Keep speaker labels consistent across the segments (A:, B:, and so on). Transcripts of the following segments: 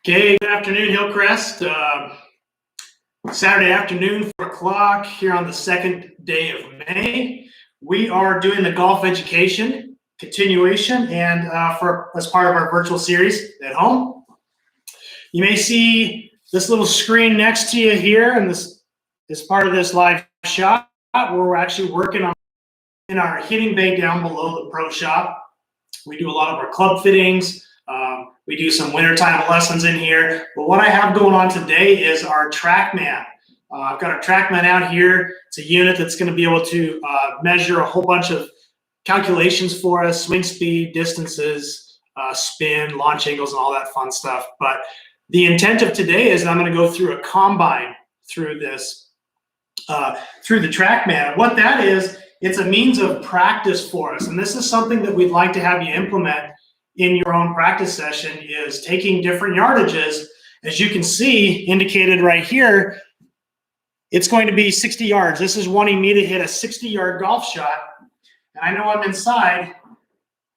A: Okay, good afternoon, Hillcrest. Saturday afternoon, 4 o'clock, here on the second day of May. We are doing the golf education continuation and as part of our virtual series at home. You may see this little screen next to you here, and this is part of this live shot where we're actually working on in our hitting bay down below the pro shop. We do a lot of our club fittings. We do some wintertime lessons in here. But what I have going on today is our Trackman. I've got our Trackman out here. It's a unit that's going to be able to measure a whole bunch of calculations for us, swing speed, distances, spin, launch angles, and all that fun stuff. But the intent of today is I'm going to go through a combine through this, through the Trackman. What that is, it's a means of practice for us. And this is something that we'd like to have you implement in your own practice session, is taking different yardages. As you can see, indicated right here, it's going to be 60 yards. This is wanting me to hit a 60-yard golf shot. And I know I'm inside,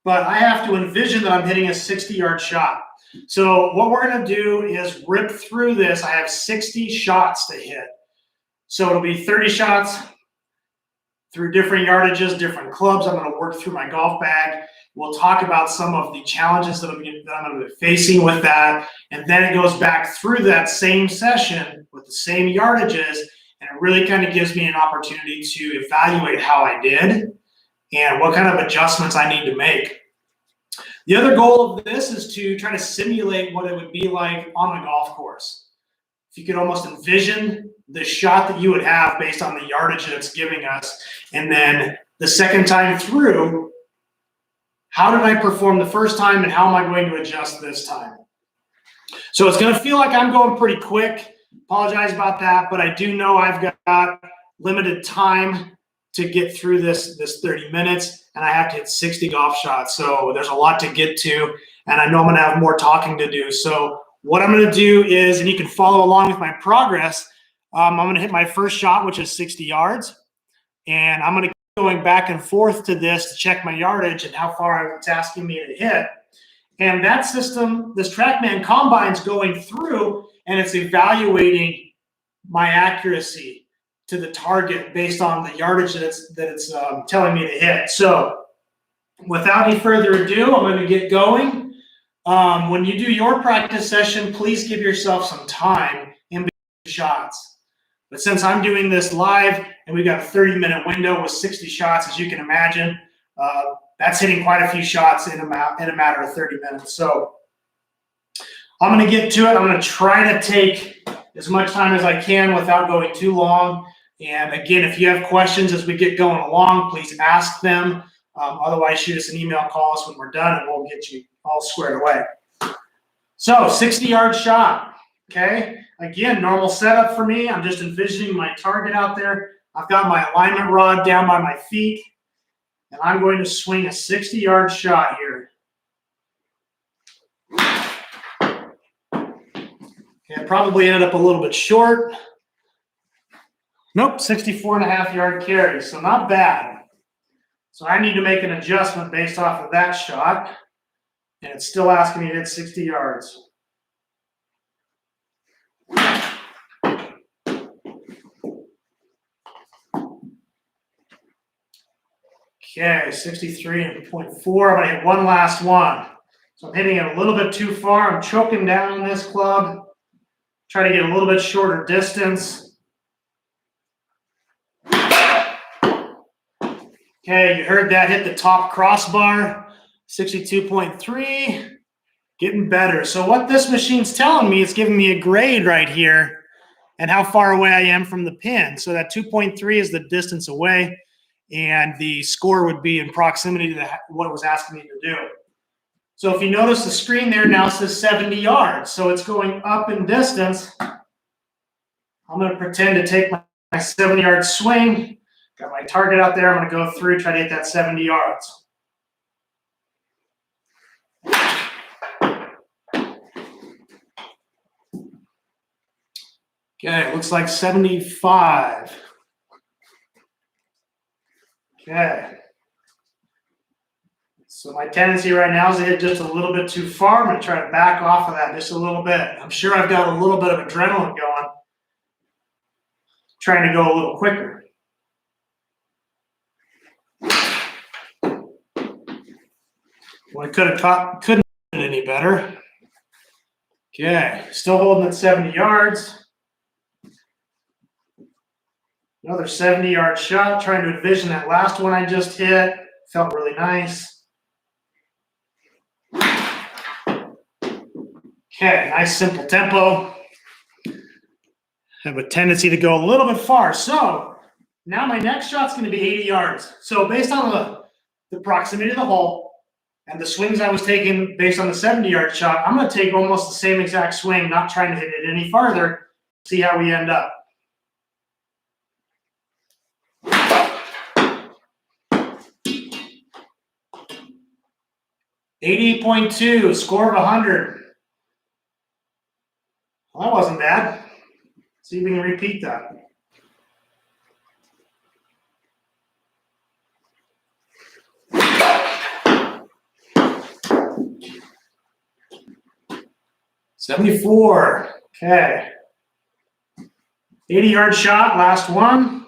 A: but I have to envision that I'm hitting a 60-yard shot. So what we're going to do is rip through this. I have 60 shots to hit. So it'll be 30 shots through different yardages, different clubs. I'm going to work through my golf bag. We'll talk about some of the challenges that I'm going to be facing with that. And then it goes back through that same session with the same yardages. And it really kind of gives me an opportunity to evaluate how I did and what kind of adjustments I need to make. The other goal of this is to try to simulate what it would be like on the golf course. If you could almost envision the shot that you would have based on the yardage that it's giving us. And then the second time through, how did I perform the first time and how am I going to adjust this time? So it's going to feel like I'm going pretty quick. Apologize about that, but I do know I've got limited time to get through this 30 minutes, and I have to hit 60 golf shots. So there's a lot to get to, and I know I'm going to have more talking to do. So what I'm going to do is, and you can follow along with my progress, I'm going to hit my first shot, which is 60 yards, and I'm going to going back and forth to this to check my yardage and how far it's asking me to hit. And that system, this Trackman combine's going through and it's evaluating my accuracy to the target based on the yardage that it's telling me to hit. So without any further ado, I'm going to get going. When you do your practice session, please give yourself some time in between shots. But since I'm doing this live and we've got a 30-minute window with 60 shots, as you can imagine, that's hitting quite a few shots in a matter of 30 minutes. So I'm going to get to it. I'm going to try to take as much time as I can without going too long. And again, if you have questions as we get going along, please ask them. Otherwise, shoot us an email, call us when we're done, and we'll get you all squared away. So 60-yard shot, okay? Again, normal setup for me. I'm just envisioning my target out there. I've got my alignment rod down by my feet, and I'm going to swing a 60-yard shot here. Okay, I probably ended up a little bit short. Nope, 64.5-yard carry, so not bad. So I need to make an adjustment based off of that shot, and it's still asking me to hit 60 yards. Okay, 63.4. I'm going to hit one last one. So I'm hitting it a little bit too far. I'm choking down on this club. Try to get a little bit shorter distance. Okay, you heard that hit the top crossbar. 62.3. Getting better. So what this machine's telling me, it's giving me a grade right here and how far away I am from the pin. So that 2.3 is the distance away, and the score would be in proximity to what it was asking me to do. So if you notice, the screen there now says 70 yards. So it's going up in distance. I'm going to pretend to take my 70-yard swing. Got my target out there. I'm going to go through, try to hit that 70 yards. Okay, it looks like 75. Okay. Let's So my tendency right now is to hit just a little bit too far. I'm going to try to back off of that just a little bit. I'm sure I've got a little bit of adrenaline going, trying to go a little quicker. Well, I couldn't have done any better. Okay, still holding at 70 yards. Another 70-yard shot, trying to envision that last one I just hit. Felt really nice. Okay, nice simple tempo. Have a tendency to go a little bit far. So now my next shot's going to be 80 yards. So based on the proximity to the hole and the swings I was taking based on the 70-yard shot, I'm going to take almost the same exact swing, not trying to hit it any farther, see how we end up. $88.2, score of 100. Well, that wasn't bad. See if we can repeat that. $74. Okay. 80-yard shot, last one.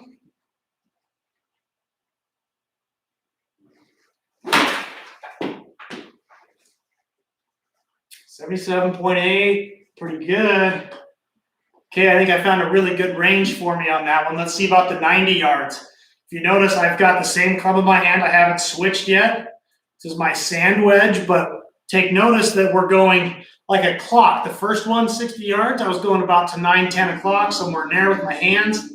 A: $77.8, pretty good. Okay, I think I found a really good range for me on that one. Let's see about the 90 yards. If you notice, I've got the same club in my hand. I haven't switched yet. This is my sand wedge, but take notice that we're going like a clock. The first one, 60 yards, I was going about to 9, 10 o'clock, somewhere in there with my hands.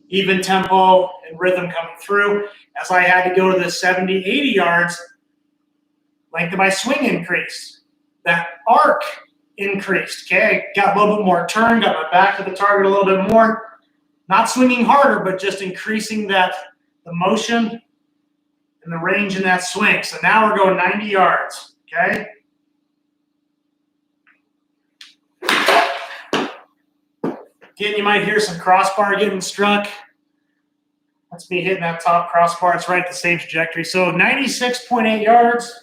A: Even tempo and rhythm coming through. As I had to go to the 70, 80 yards, length of my swing increased. That arc increased, okay? Got a little bit more turn, got my back to the target a little bit more. Not swinging harder, but just increasing the motion and the range in that swing. So now we're going 90 yards, okay? Again, you might hear some crossbar getting struck. That's me hitting that top crossbar. It's right at the same trajectory. So 96.8 yards.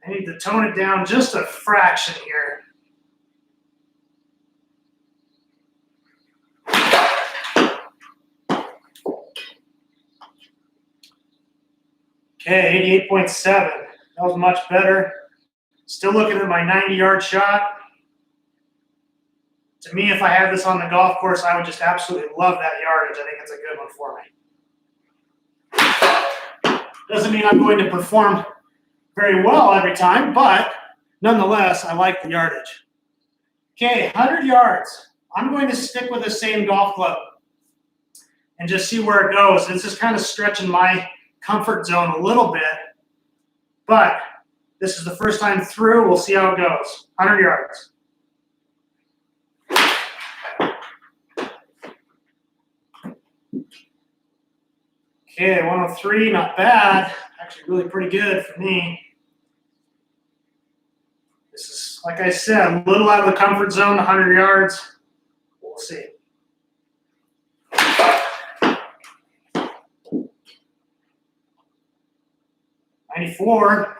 A: I need to tone it down just a fraction here. Okay, 88.7. That was much better. Still looking at my 90-yard shot. To me, if I had this on the golf course, I would just absolutely love that yardage. I think it's a good one for me. Doesn't mean I'm going to perform very well every time, but nonetheless, I like the yardage. Okay, 100 yards. I'm going to stick with the same golf club and just see where it goes. This is kind of stretching my comfort zone a little bit, but this is the first time through. We'll see how it goes. 100 yards. Okay, 103, not bad. Actually really pretty good for me. This is, like I said, a little out of the comfort zone, 100 yards. We'll see. $94.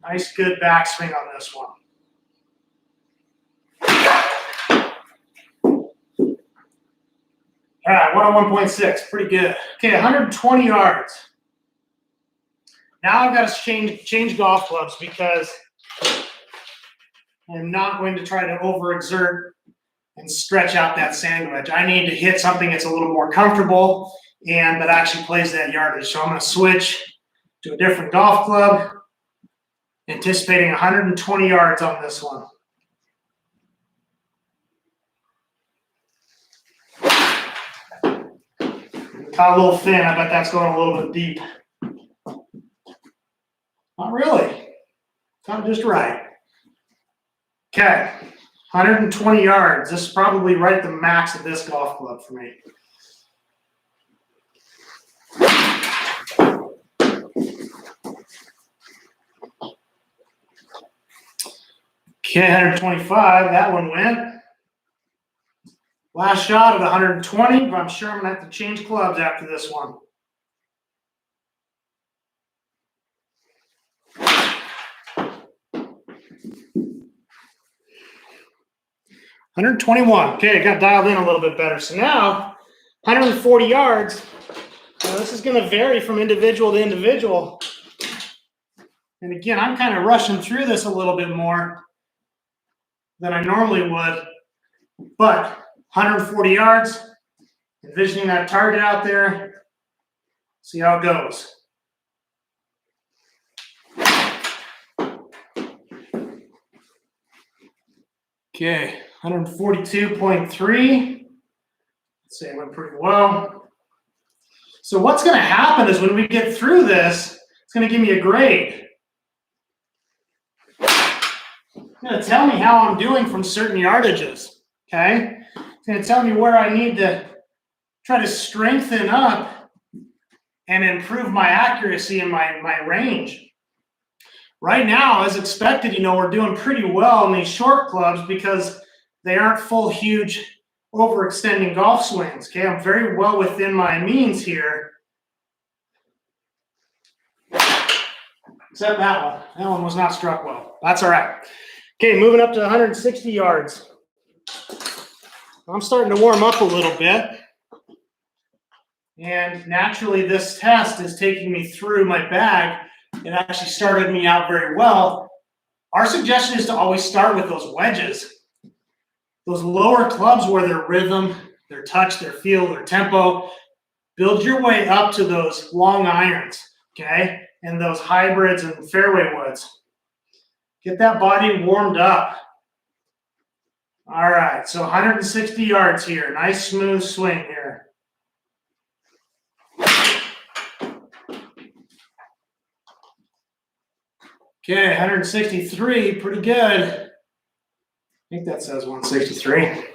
A: Nice, good backswing on this one. All right, 101.6, pretty good. Okay, 120 yards. Now I've got to change golf clubs because I'm not going to try to overexert and stretch out that sand wedge. I need to hit something that's a little more comfortable and that actually plays that yardage. So I'm going to switch to a different golf club, anticipating 120 yards on this one. Caught a little thin. I bet that's going a little bit deep. Not really. Not just right. Okay. 120 yards. This is probably right at the max of this golf club for me. Okay, 125. That one went. Last shot at 120, but I'm sure I'm gonna have to change clubs after this one. $121. Okay, I got dialed in a little bit better. So now, 140 yards. This is going to vary from individual to individual. And again, I'm kind of rushing through this a little bit more than I normally would. But 140 yards, envisioning that target out there. See how it goes. Okay, 142.3. Let's say it went pretty well. So what's going to happen is when we get through this, it's going to give me a grade. It's going to tell me how I'm doing from certain yardages. Okay, it's going to tell me where I need to try to strengthen up and improve my accuracy and my range. Right now, as expected, we're doing pretty well in these short clubs because they aren't full, huge, overextending golf swings. Okay, I'm very well within my means here. Except that one. That one was not struck well. That's all right. Okay, moving up to 160 yards. I'm starting to warm up a little bit. And naturally, this test is taking me through my bag. It actually started me out very well. Our suggestion is to always start with those wedges. Those lower clubs where their rhythm, their touch, their feel, their tempo. Build your way up to those long irons, okay? And those hybrids and fairway woods. Get that body warmed up. All right, so 160 yards here. Nice smooth swing here. Okay, 163, pretty good. I think that says 163.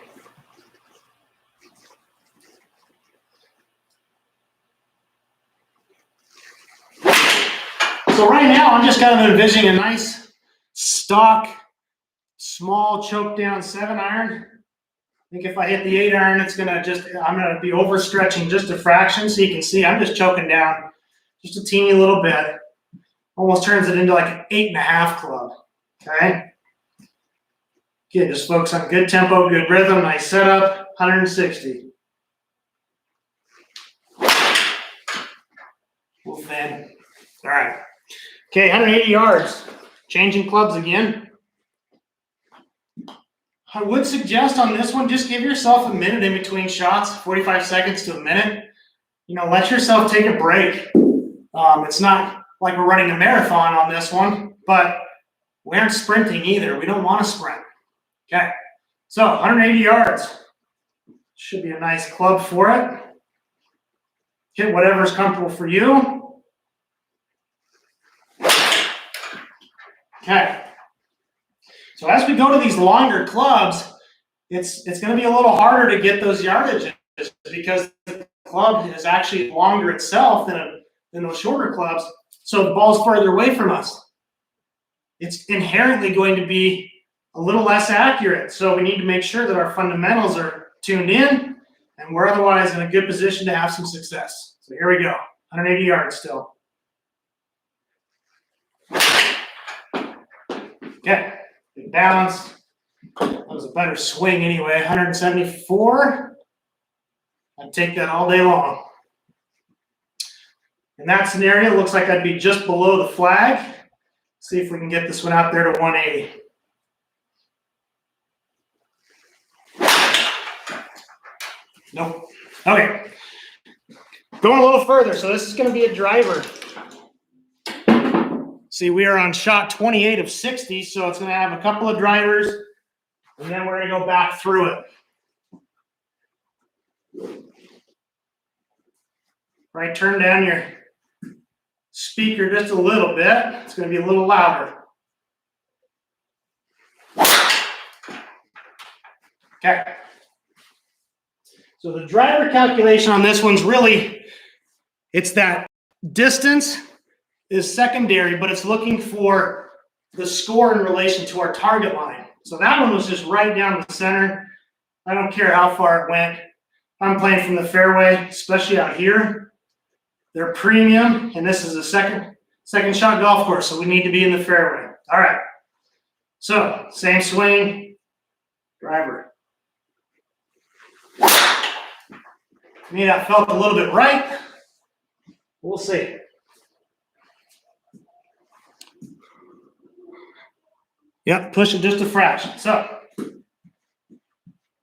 A: So right now, I'm just kind of envisioning a nice stock, small choke down 7-iron. I think if I hit the 8-iron, I'm gonna be overstretching just a fraction. So you can see I'm just choking down just a teeny little bit. Almost turns it into like an 8.5 club, okay? Okay, just focus on good tempo, good rhythm, nice setup, 160. Move in. All right. Okay, 180 yards. Changing clubs again. I would suggest on this one, just give yourself a minute in between shots, 45 seconds to a minute. Let yourself take a break. It's not like we're running a marathon on this one, but we aren't sprinting either. We don't want to sprint. Okay, so 180 yards. Should be a nice club for it. Hit whatever's comfortable for you. Okay. So as we go to these longer clubs, it's going to be a little harder to get those yardages because the club is actually longer itself than those shorter clubs. So the ball's farther away from us. It's inherently going to be a little less accurate. So we need to make sure that our fundamentals are tuned in and we're otherwise in a good position to have some success. So here we go, 180 yards still. Okay, good balance. That was a better swing anyway, 174. I'd take that all day long. In that scenario, it looks like I'd be just below the flag. See if we can get this one out there to 180. Nope. Okay. Going a little further. So this is going to be a driver. See, we are on shot 28 of 60, so it's going to have a couple of drivers, and then we're going to go back through it. Right, turn down your speaker just a little bit. It's going to be a little louder. Okay. So the driver calculation on this one's really, it's that distance is secondary, but it's looking for the score in relation to our target line. So that one was just right down the center. I don't care how far it went. I'm playing from the fairway, especially out here. They're premium, and this is a second shot golf course, so we need to be in the fairway. All right. So, same swing, driver. To me, that felt a little bit right. We'll see. Yep, push it just a fraction. So,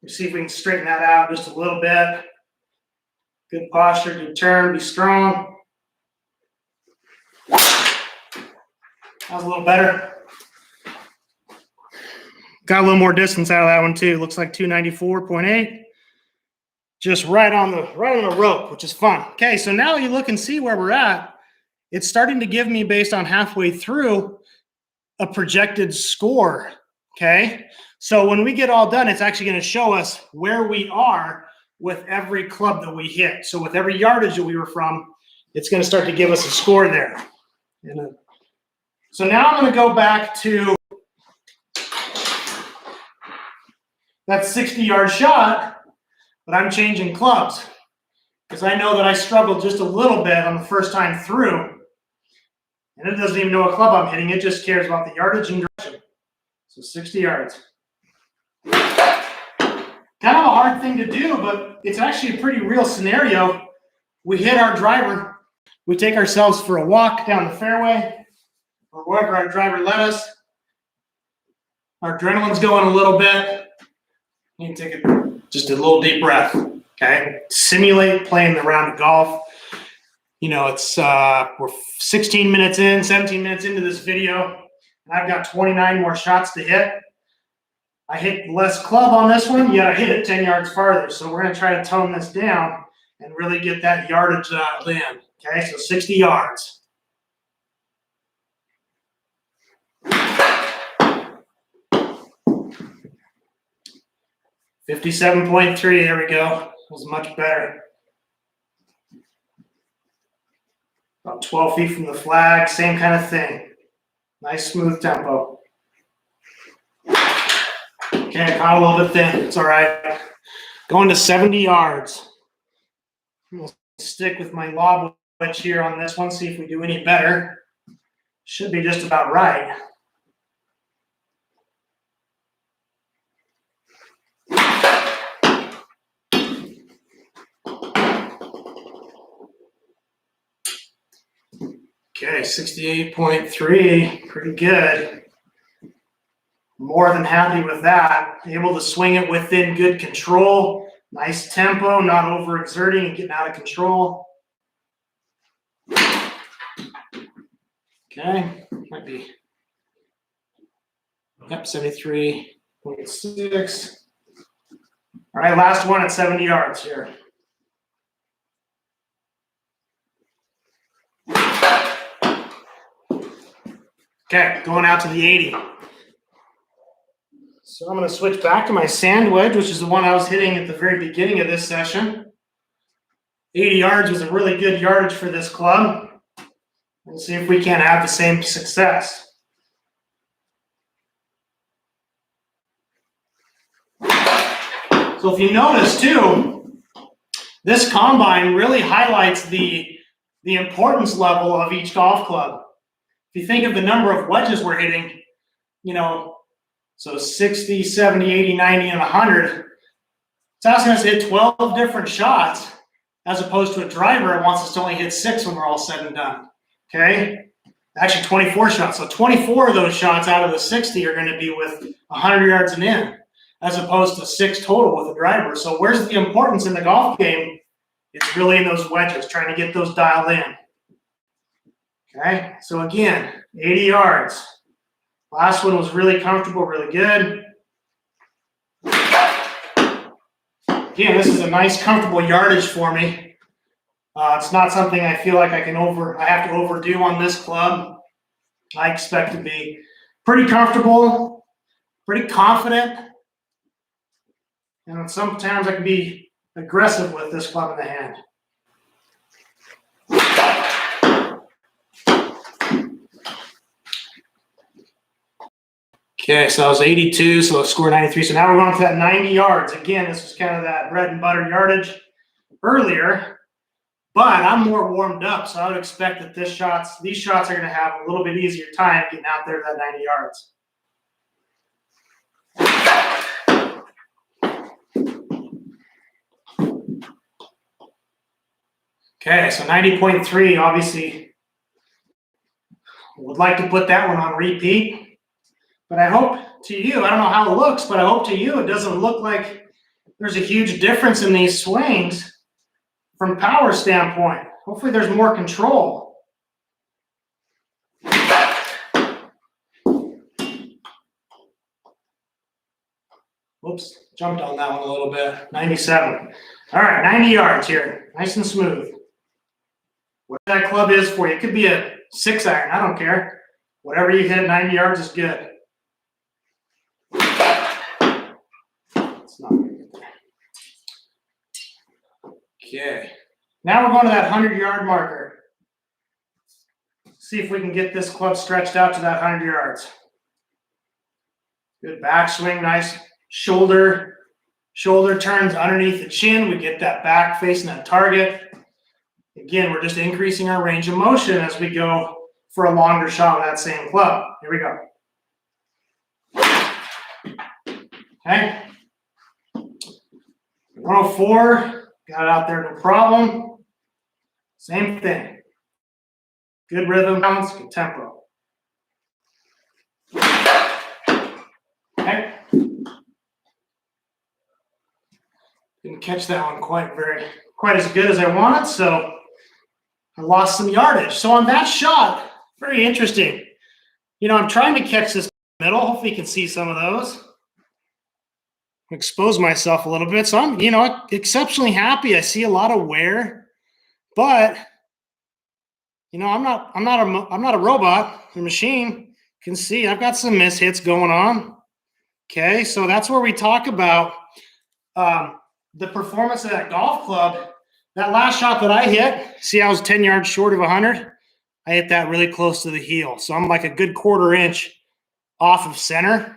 A: let's see if we can straighten that out just a little bit. Good posture, good turn, be strong. That was a little better. Got a little more distance out of that one too. Looks like 294.8. Just right on the rope, which is fun. Okay, so now you look and see where we're at. It's starting to give me, based on halfway through, a projected score. Okay, so when we get all done, it's actually going to show us where we are with every club that we hit. So with every yardage that we were from, it's going to start to give us a score there. So now I'm going to go back to that 60-yard shot, but I'm changing clubs because I know that I struggled just a little bit on the first time through, and it doesn't even know what club I'm hitting. It just cares about the yardage and direction. So 60 yards. Kind of a hard thing to do, but it's actually a pretty real scenario. We hit our driver. We take ourselves for a walk down the fairway or wherever our driver led us. Our adrenaline's going a little bit. You can take just a little deep breath, okay? Simulate playing the round of golf. You know, it's we're 16 minutes in, 17 minutes into this video, and I've got 29 more shots to hit. I hit less club on this one, yet I hit it 10 yards farther. So we're going to try to tone this down and really get that yardage in. Okay, so 60 yards. $57.3, there we go. It was much better. About 12 feet from the flag, same kind of thing. Nice smooth tempo. Okay, caught a little bit thin. It's all right. Going to 70 yards. We'll stick with my lob wedge here on this one, see if we do any better. Should be just about right. Okay, 68.3, pretty good. More than happy with that. Able to swing it within good control. Nice tempo, not overexerting and getting out of control. Okay, might be. Yep, 73.6. All right, last one at 70 yards here. Okay, going out to the 80. So I'm going to switch back to my sand wedge, which is the one I was hitting at the very beginning of this session. 80 yards was a really good yardage for this club. We'll see if we can have the same success. So if you notice too, this combine really highlights the importance level of each golf club. If you think of the number of wedges we're hitting, you know, so 60, 70, 80, 90, and 100, it's asking us to hit 12 different shots as opposed to a driver that wants us to only hit 6 when we're all said and done, okay? Actually 24 shots. So 24 of those shots out of the 60 are going to be with 100 yards and in, as opposed to 6 total with a driver. So where's the importance in the golf game? It's really in those wedges, trying to get those dialed in. Okay, so again, 80 yards. Last one was really comfortable, really good. Again, this is a nice, comfortable yardage for me. It's not something I feel like I have to overdo on this club. I expect to be pretty comfortable, pretty confident, and sometimes I can be aggressive with this club in the hand. Okay, so that was 82, so score 93. So now we're going to that 90 yards. Again, this was kind of that bread and butter yardage earlier, but I'm more warmed up, so I would expect that these shots are going to have a little bit easier time getting out there to that 90 yards. Okay, so 90.3, obviously would like to put that one on repeat, but I hope to you, I don't know how it looks, but I hope to you it doesn't look like there's a huge difference in these swings from power standpoint. Hopefully there's more control. Whoops, jumped on that one a little bit. 97. All right, 90 yards here, nice and smooth. What that club is for you, it could be a 6-iron, I don't care. Whatever you hit, 90 yards is good. It's not good. Okay, now we're going to that 100-yard marker. See if we can get this club stretched out to that 100 yards. Good backswing, nice shoulder turns underneath the chin. We get that back facing that target. Again, we're just increasing our range of motion as we go for a longer shot with that same club. Here we go. Okay. 104, got it out there, no problem. Same thing. Good rhythm balance, good tempo. Okay. Didn't catch that one quite as good as I wanted, so I lost some yardage. So on that shot, very interesting. You know, I'm trying to catch this middle. Hopefully you can see some of those. Expose myself a little bit. So I'm, you know, exceptionally happy. I see a lot of wear, but you know, I'm not a robot, a machine. You can see I've got some miss hits going on. Okay, so that's where we talk about the performance of that golf club. That last shot that I hit, see I was 10 yards short of 100. I hit that really close to the heel. So I'm like a good 1/4 inch off of center.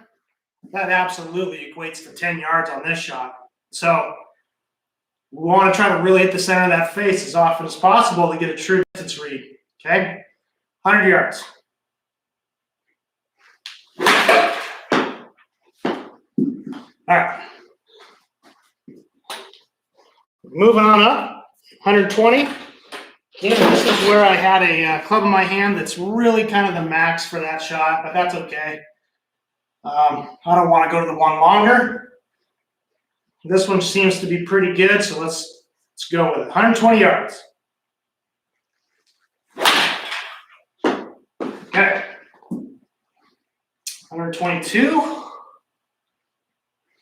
A: That absolutely equates to 10 yards on this shot. So we want to try to really hit the center of that face as often as possible to get a true distance read. Okay? 100 yards. All right. Moving on up, 120. Yeah, this is where I had a club in my hand that's really kind of the max for that shot, but that's okay. I don't want to go to the one longer. This one seems to be pretty good, so let's go with it. 120 yards. Okay. 122.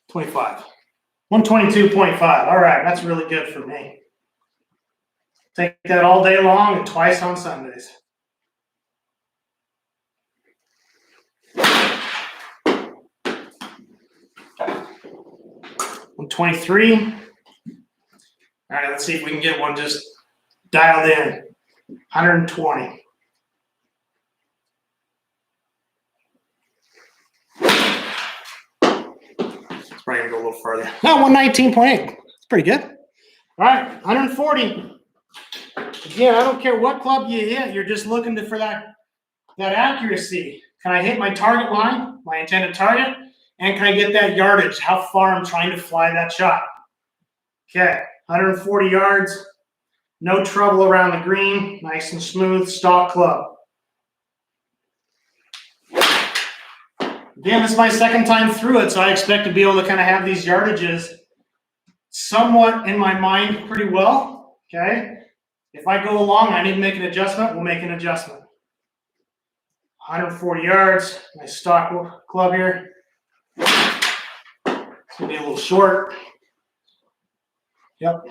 A: 25. 122.5. All right, that's really good for me. Take that all day long and twice on Sundays. Okay. 123. All right, let's see if we can get one just dialed in. 120. It's probably gonna go a little further. No, 119.8. It's pretty good. All right, 140. Again, I don't care what club you hit, you're just looking for that accuracy. Can I hit my target line, my intended target? And can I get that yardage, how far I'm trying to fly that shot? Okay, 140 yards, no trouble around the green, nice and smooth, stock club. Again, this is my second time through it, so I expect to be able to kind of have these yardages somewhat in my mind pretty well, okay? If I go along, I need to make an adjustment, we'll make an adjustment. 140 yards, nice stock club here. It's gonna be a little short. Yep.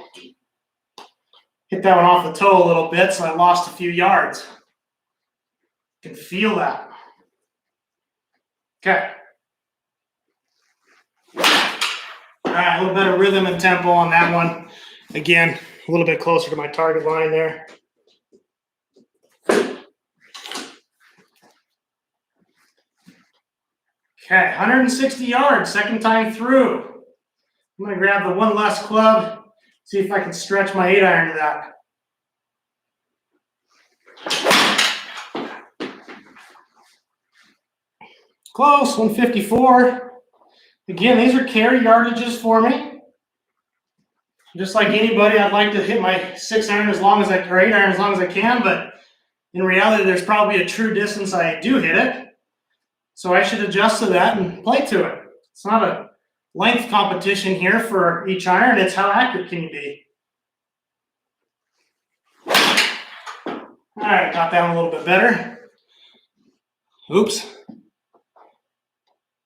A: Hit that one off the toe a little bit, so I lost a few yards. You can feel that. Okay. All right, a little bit of rhythm and tempo on that one. Again, a little bit closer to my target line there. Okay, 160 yards, second time through. I'm gonna grab the one less club, see if I can stretch my 8-iron to that. Close, 154. Again, these are carry yardages for me. Just like anybody, I'd like to hit my 6-iron as long as or 8-iron as long as I can, but in reality, there's probably a true distance I do hit it. So I should adjust to that and play to it. It's not a length competition here for each iron, it's how accurate can you be. All right, got that one a little bit better. Oops.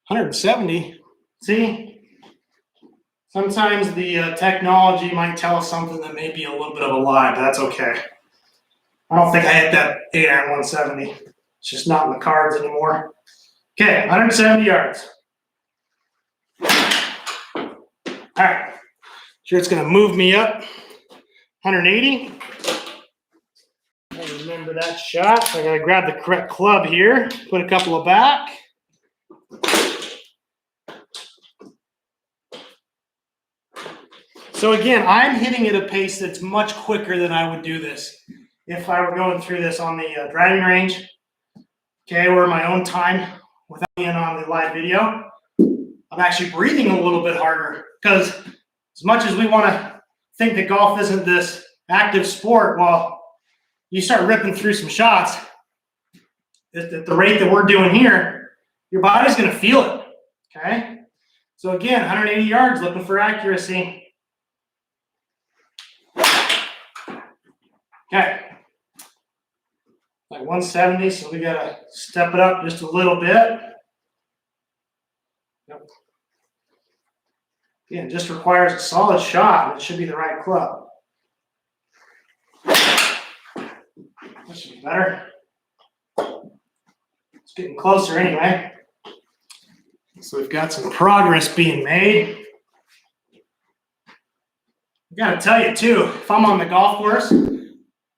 A: 170. See, sometimes the technology might tell us something that may be a little bit of a lie, but that's okay. I don't think I hit that 8-iron 170. It's just not in the cards anymore. Okay, 170 yards. All right, sure it's gonna move me up. 180. I remember that shot. I gotta grab the correct club here, put a couple of back. So again, I'm hitting at a pace that's much quicker than I would do this if I were going through this on the driving range, okay, or my own time without being on the live video. I'm actually breathing a little bit harder because as much as we want to think that golf isn't this active sport, well, you start ripping through some shots at the rate that we're doing here, your body's going to feel it, okay? So again, 180 yards, looking for accuracy. Okay, like 170, so we got to step it up just a little bit. Yep. Again, just requires a solid shot, and it should be the right club. That should be better. It's getting closer anyway. So we've got some progress being made. I got to tell you too, if I'm on the golf course,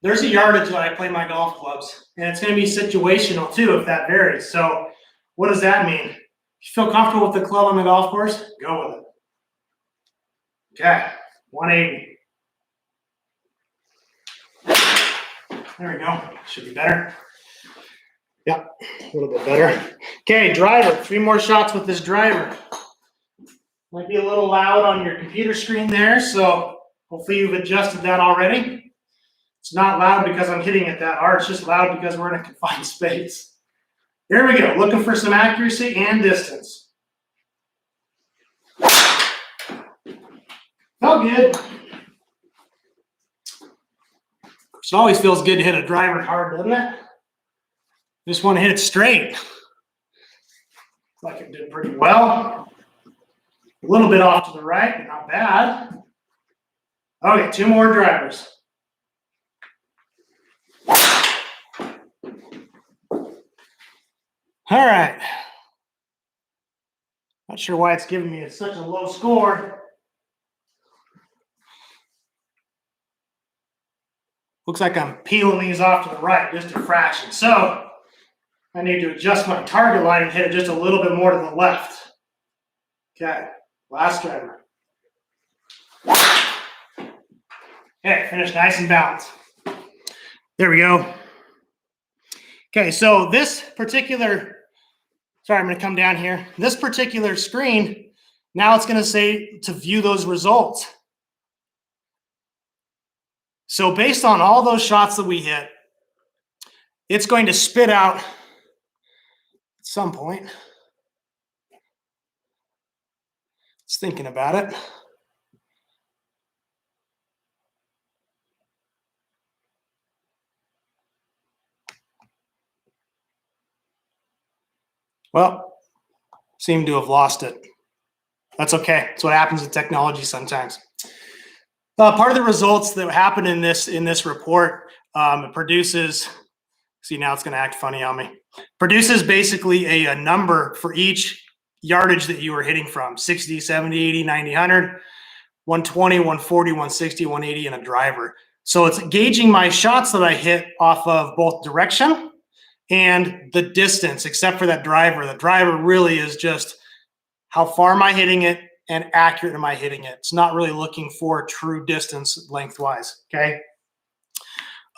A: there's a yardage that I play my golf clubs, and it's going to be situational too if that varies. So what does that mean? If you feel comfortable with the club on the golf course, go with it. Okay, 180. There we go. Should be better. Yep, a little bit better. Okay, driver. 3 more shots with this driver. Might be a little loud on your computer screen there, so hopefully you've adjusted that already. It's not loud because I'm hitting it that hard. It's just loud because we're in a confined space. Here we go. Looking for some accuracy and distance. Felt good. It always feels good to hit a driver hard, doesn't it? Just want to hit it straight. Looks like it did pretty well. A little bit off to the right, but not bad. Okay, 2 more drivers. All right. Not sure why it's giving me such a low score. Looks like I'm peeling these off to the right just a fraction. So I need to adjust my target line and hit it just a little bit more to the left. Okay, last driver. Okay, finish nice and balanced. There we go. Okay, so this particular, sorry, I'm going to come down here. This particular screen, now it's going to say to view those results. So based on all those shots that we hit, it's going to spit out at some point. It's thinking about it. Well, seem to have lost it. That's okay. That's what happens with technology sometimes. Part of the results that happen in this report, it produces, see now it's going to act funny on me, produces basically a number for each yardage that you were hitting from, 60, 70, 80, 90, 100, 120, 140, 160, 180, and a driver. So it's gauging my shots that I hit off of both direction and the distance, except for that driver. The driver really is just how far am I hitting it and accurate am I hitting it. It's not really looking for true distance lengthwise, okay?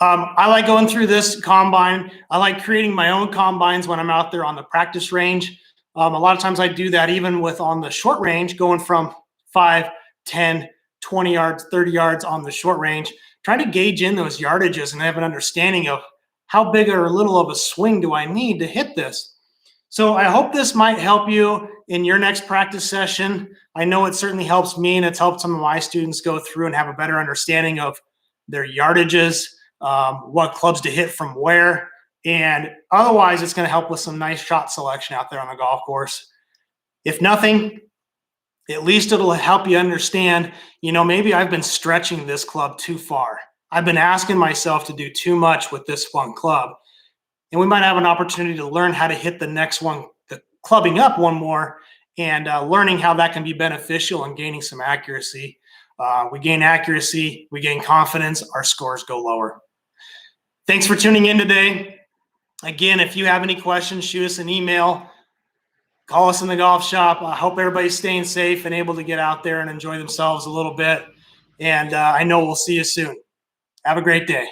A: I like going through this combine. I like creating my own combines when I'm out there on the practice range. A lot of times I do that even with on the short range, going from 5, 10, 20 yards, 30 yards on the short range, trying to gauge in those yardages and have an understanding of how big or little of a swing do I need to hit this. So I hope this might help you in your next practice session. I know it certainly helps me, and it's helped some of my students go through and have a better understanding of their yardages, what clubs to hit from where, and otherwise it's going to help with some nice shot selection out there on the golf course. If nothing, at least it'll help you understand, maybe I've been stretching this club too far. I've been asking myself to do too much with this one club. And we might have an opportunity to learn how to hit the next one, the clubbing up one more, and learning how that can be beneficial and gaining some accuracy. We gain accuracy, we gain confidence, our scores go lower. Thanks for tuning in today. Again, if you have any questions, shoot us an email, call us in the golf shop. I hope everybody's staying safe and able to get out there and enjoy themselves a little bit. And I know we'll see you soon. Have a great day.